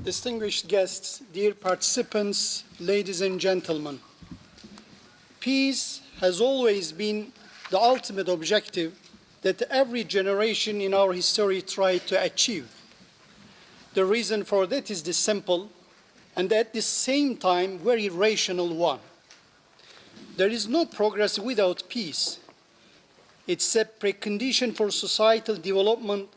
Distinguished guests, dear participants, ladies and gentlemen, peace has always been the ultimate objective that every generation in our history tried to achieve. The reason for that is the simple and at the same time very rational one. There is no progress without peace. It's a precondition for societal development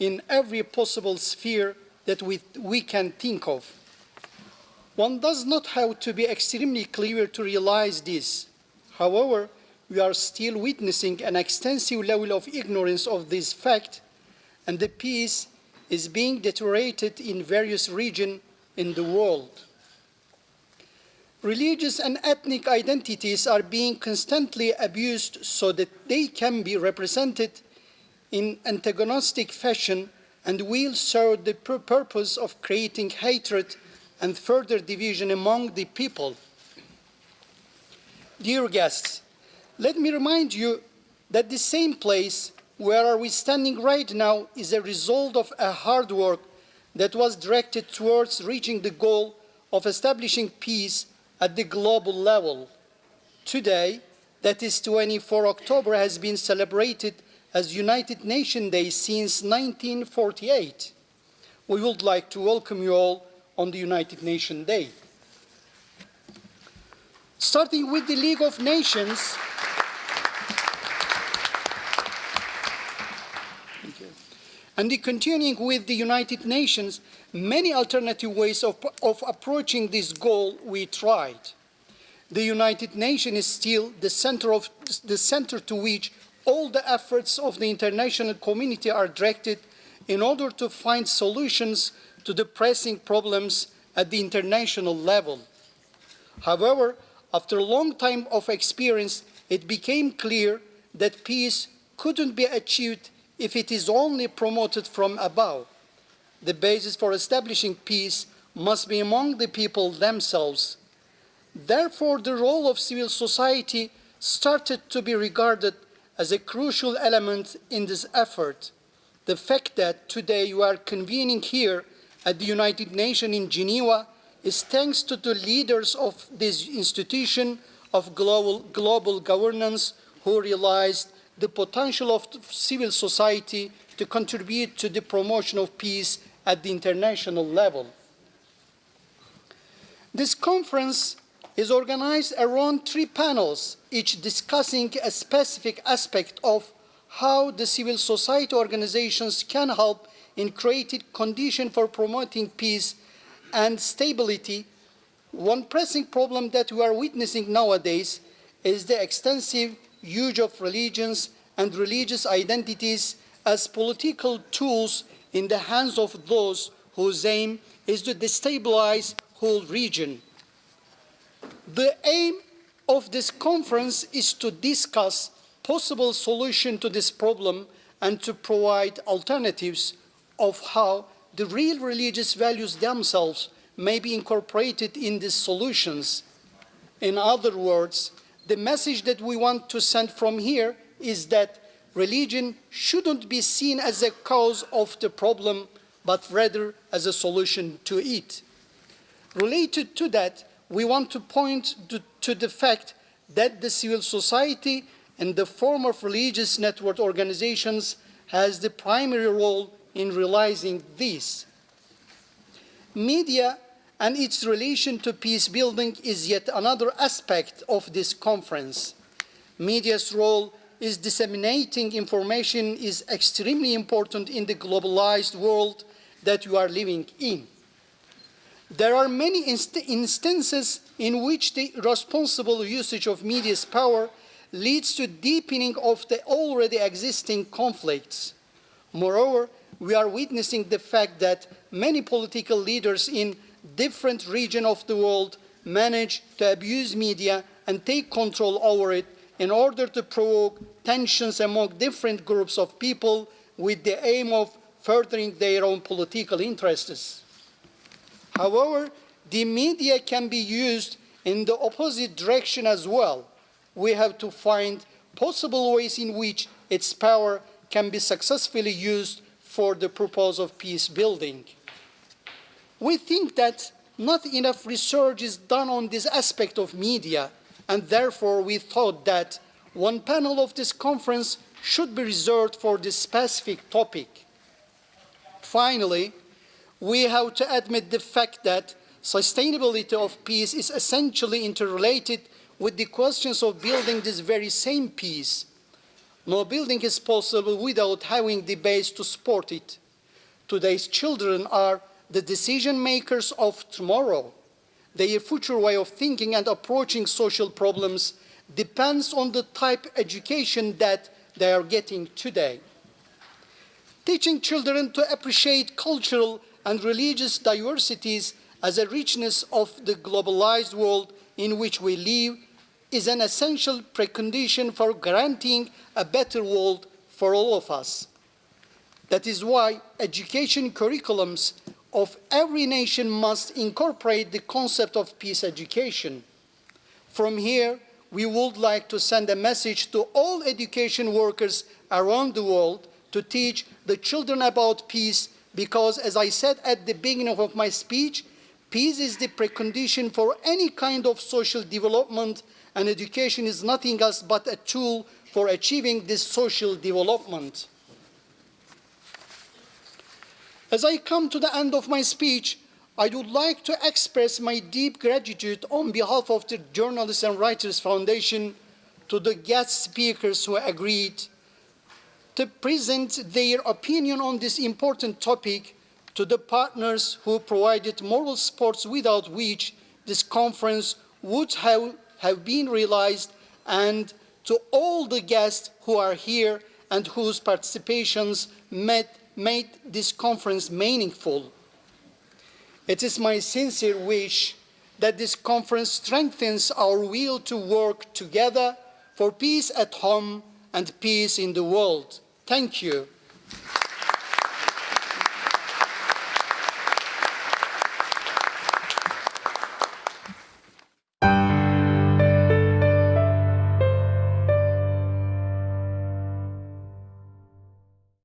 in every possible sphere that we can think of. One does not have to be extremely clever to realize this. However, we are still witnessing an extensive level of ignorance of this fact, and the peace is being deteriorated in various regions in the world. Religious and ethnic identities are being constantly abused so that they can be represented in antagonistic fashion and will serve the purpose of creating hatred and further division among the people. Dear guests, let me remind you that the same place where we are standing right now is a result of a hard work that was directed towards reaching the goal of establishing peace at the global level. Today, that is 24 October, has been celebrated as United Nations Day since 1948. We would like to welcome you all on the United Nations Day. Starting with the League of Nations, and continuing with the United Nations, many alternative ways of approaching this goal we tried. The United Nations is still the center to which all the efforts of the international community are directed in order to find solutions to the pressing problems at the international level. However, after a long time of experience, it became clear that peace couldn't be achieved if it is only promoted from above. The basis for establishing peace must be among the people themselves. Therefore, the role of civil society started to be regarded as a crucial element in this effort. The fact that today you are convening here at the United Nations in Geneva is thanks to the leaders of this institution of global governance who realized the potential of civil society to contribute to the promotion of peace at the international level. This conference is organized around 3 panels, each discussing a specific aspect of how the civil society organizations can help in creating conditions for promoting peace and stability. One pressing problem that we are witnessing nowadays is the extensive use of religions and religious identities as political tools in the hands of those whose aim is to destabilize whole region. The aim of this conference is to discuss possible solutions to this problem and to provide alternatives of how the real religious values themselves may be incorporated in these solutions. In other words, the message that we want to send from here is that religion shouldn't be seen as a cause of the problem, but rather as a solution to it. Related to that, we want to point to the fact that the civil society in the form of religious network organizations has the primary role in realizing this. Media and its relation to peace building is yet another aspect of this conference. Media's role is disseminating information is extremely important in the globalized world that we are living in. There are many instances in which the responsible usage of media's power leads to deepening of the already existing conflicts. Moreover, we are witnessing the fact that many political leaders in different regions of the world manage to abuse media and take control over it in order to provoke tensions among different groups of people with the aim of furthering their own political interests. However, the media can be used in the opposite direction as well. We have to find possible ways in which its power can be successfully used for the purpose of peace building. We think that not enough research is done on this aspect of media, and therefore we thought that one panel of this conference should be reserved for this specific topic. Finally, we have to admit the fact that sustainability of peace is essentially interrelated with the questions of building this very same peace. No building is possible without having the base to support it. Today's children are the decision makers of tomorrow. Their future way of thinking and approaching social problems depends on the type of education that they are getting today. Teaching children to appreciate cultural and religious diversities as a richness of the globalized world in which we live is an essential precondition for granting a better world for all of us. That is why education curriculums of every nation must incorporate the concept of peace education. From here, we would like to send a message to all education workers around the world to teach the children about peace, because, as I said at the beginning of my speech, peace is the precondition for any kind of social development, and education is nothing else but a tool for achieving this social development. As I come to the end of my speech, I would like to express my deep gratitude on behalf of the Journalists and Writers Foundation to the guest speakers who agreed to present their opinion on this important topic, to the partners who provided moral supports without which this conference would have been realized, and to all the guests who are here and whose participations made this conference meaningful. It is my sincere wish that this conference strengthens our will to work together for peace at home and peace in the world. Thank you.